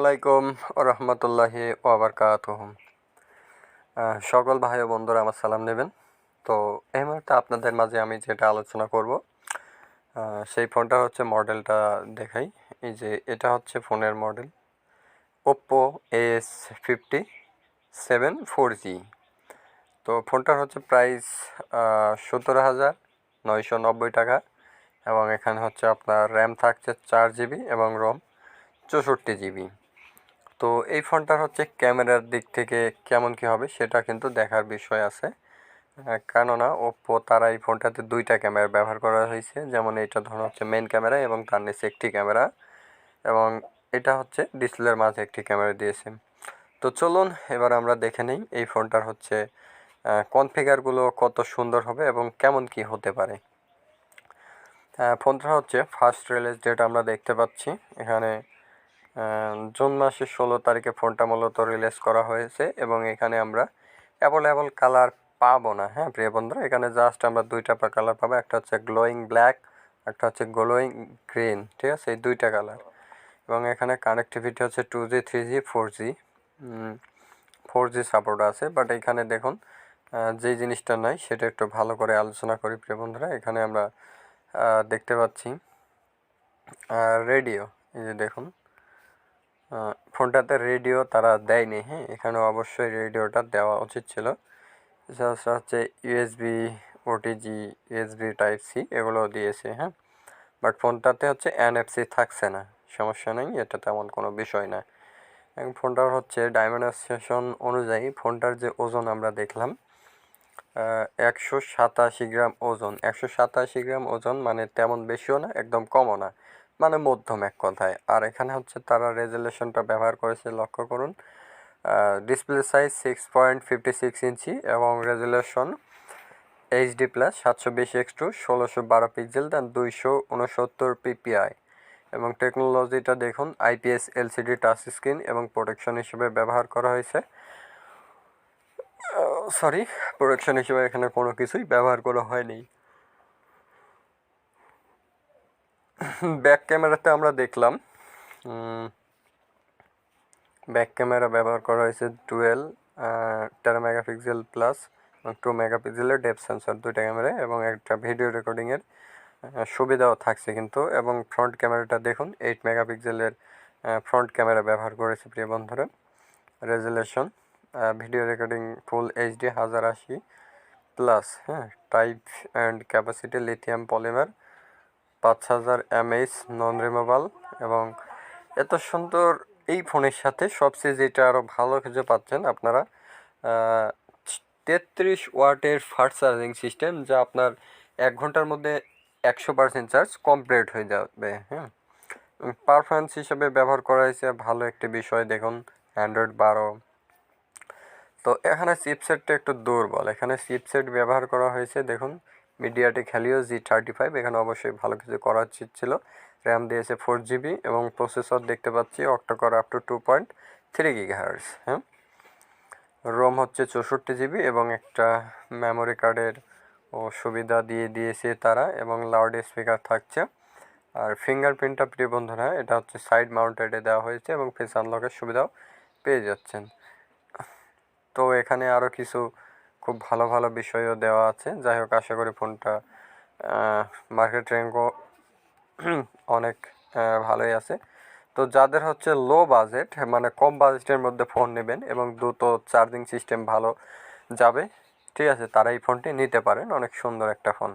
আলাইকুম রহমতুল্লাহি ওয়াবারকাতুহু। সকল ভাই ও বন্ধুরা আমার সালাম নেবেন। তো এই মুহূর্তে আপনাদের মাঝে আমি যেটা আলোচনা করব সেই ফোনটা হচ্ছে মডেলটা দেখাই। এই যে এটা হচ্ছে ফোনের মডেল ওপ্পো A57 4G। তো ফোনটার হচ্ছে প্রাইস 17,990 টাকা এবং এখানে হচ্ছে আপনার র্যাম থাকছে 4 GB এবং রোম 64 GB। তো এই ফোনটার হচ্ছে ক্যামেরার দিক থেকে কেমন কী হবে সেটা কিন্তু দেখার বিষয় আছে, কেননা ওপ্পো তারা এই ফোনটাতে দুইটা ক্যামেরা ব্যবহার করা হয়েছে। যেমন এটা ধরুন হচ্ছে মেন ক্যামেরা এবং তার নিচে একটি ক্যামেরা, এবং এটা হচ্ছে ডিসপ্লের মাঝে একটি ক্যামেরা দিয়েছে। তো চলুন এবার আমরা দেখে নিই এই ফোনটার হচ্ছে কনফিগারগুলো কত সুন্দর হবে এবং কেমন কি হতে পারে। ফোনটা হচ্ছে ফার্স্ট রিলিজ ডেট আমরা দেখতে পাচ্ছি এখানে জুন মাসের 16 তারিখে ফোনটা মূলত রিলিজ করা হয়েছে এবং এখানে আমরা অ্যাভেলেবল কালার পাবো না। হ্যাঁ প্রিয় বন্ধুরা, এখানে জাস্ট আমরা দুইটা কালার পাবো, একটা হচ্ছে গ্লোয়িং ব্ল্যাক, একটা হচ্ছে গ্লোয়িং গ্রিন। ঠিক আছে, এই দুইটা কালার। এবং এখানে কানেক্টিভিটি হচ্ছে 2G 3G 4G 4G support আছে। বাট এখানে দেখুন যেই জিনিসটা নাই সেটা একটু ভালো করে আলোচনা করি প্রিয় বন্ধুরা। এখানে আমরা দেখতে পাচ্ছি রেডিও। এই যে দেখুন ফোনটাতে রেডিও তারা দেয়নি। হ্যাঁ, এখানে অবশ্যই রেডিওটা দেওয়া উচিত ছিল। এছাড়া হচ্ছে USB, OTG, USB type C এগুলো দিয়েছে। হ্যাঁ, বাট ফোনটাতে হচ্ছে NFC থাকছে না। সমস্যা নেই, এটা তেমন কোনো বিষয় না। এবং ফোনটার হচ্ছে ডাইমেনশন অনুযায়ী ফোনটার যে ওজন আমরা দেখলাম 187 গ্রাম ওজন। 187 গ্রাম ওজন মানে তেমন বেশিও না, একদম কমও না, মানে মধ্যম এক কথায়। আর এখানে হচ্ছে তারা রেজুলেশনটা ব্যবহার করেছে, লক্ষ্য করুন। ডিসপ্লে সাইজ 6.56 ইঞ্চি এবং রেজুলেশন HD+ 720x2 1612 পিক্সেল দেন 269 PPI। এবং টেকনোলজিটা দেখুন IPS LCD টাচ স্ক্রিন এবং প্রোটেকশন হিসেবে ব্যবহার করা হয়েছে। প্রোটেকশন হিসেবে এখানে কোনো কিছুই ব্যবহার করা হয়নি। ব্যাক ক্যামেরাতে আমরা দেখলাম ব্যাক ক্যামেরা ব্যবহার করা হয়েছে 12 মেগাপিক্সেল প্লাস 2 মেগাপিক্সেলের ডেপথ সেন্সর, দুইটা ক্যামেরা এবং একটা ভিডিও রেকর্ডিংয়ের সুবিধাও থাকছে কিন্তু। এবং ফ্রন্ট ক্যামেরাটা দেখুন 8 মেগাপিক্সেলের ফ্রন্ট ক্যামেরা ব্যবহার করেছে প্রিয় বন্ধুরা। রেজুলেশন ভিডিও রেকর্ডিং ফুল HD 1080+। হ্যাঁ, type and capacity lithium polymer 5000 mAh non removal. এবং এত সুন্দর এই ফোনের সাথে সবচেয়ে যেটা আরও ভালো কিছু পাচ্ছেন আপনারা 33 ওয়াটের ফাস্ট চার্জিং সিস্টেম, যা আপনার 1 ঘন্টার মধ্যে 100% চার্জ কমপ্লিট হয়ে যাবে। হ্যাঁ, পারফরমেন্স হিসেবে ব্যবহার করা হয়েছে ভালো একটি বিষয় দেখুন Android 12। তো এখানে চিপসেটটা একটু দুর্বল, এখানে চিপসেট ব্যবহার করা হয়েছে দেখুন মিডিয়াটেক হেলিও G35। এখানে অবশ্যই ভালো কিছু করা উচিত ছিল। র্যাম দিয়েছে 4GB এবং প্রসেসর দেখতে পাচ্ছি অক্টোকর আপ টু 2.3 GHz। হ্যাঁ, রোম হচ্ছে 64GB এবং একটা মেমোরি কার্ডের সুবিধা দিয়েছে তারা, এবং লাউড স্পিকার থাকছে। আর ফিঙ্গারপ্রিন্টটা প্রিয় বন্ধুরা এটা হচ্ছে সাইড মাউন্টেডে দেওয়া হয়েছে এবং ফেস আনলকের সুবিধাও পেয়ে যাচ্ছেন। তো এখানে আরও কিছু খুব ভালো ভালো বিষয়ও দেওয়া আছে। যাই হোক, আশা করি ফোনটা মার্কেট র্যাঙ্কও অনেক ভালোই আছে। তো যাদের হচ্ছে লো বাজেট, মানে কম বাজেটের মধ্যে ফোন নেবেন এবং দ্রুত চার্জিং সিস্টেম ভালো যাবে, ঠিক আছে, তারা এই ফোনটি নিতে পারেন। অনেক সুন্দর একটা ফোন।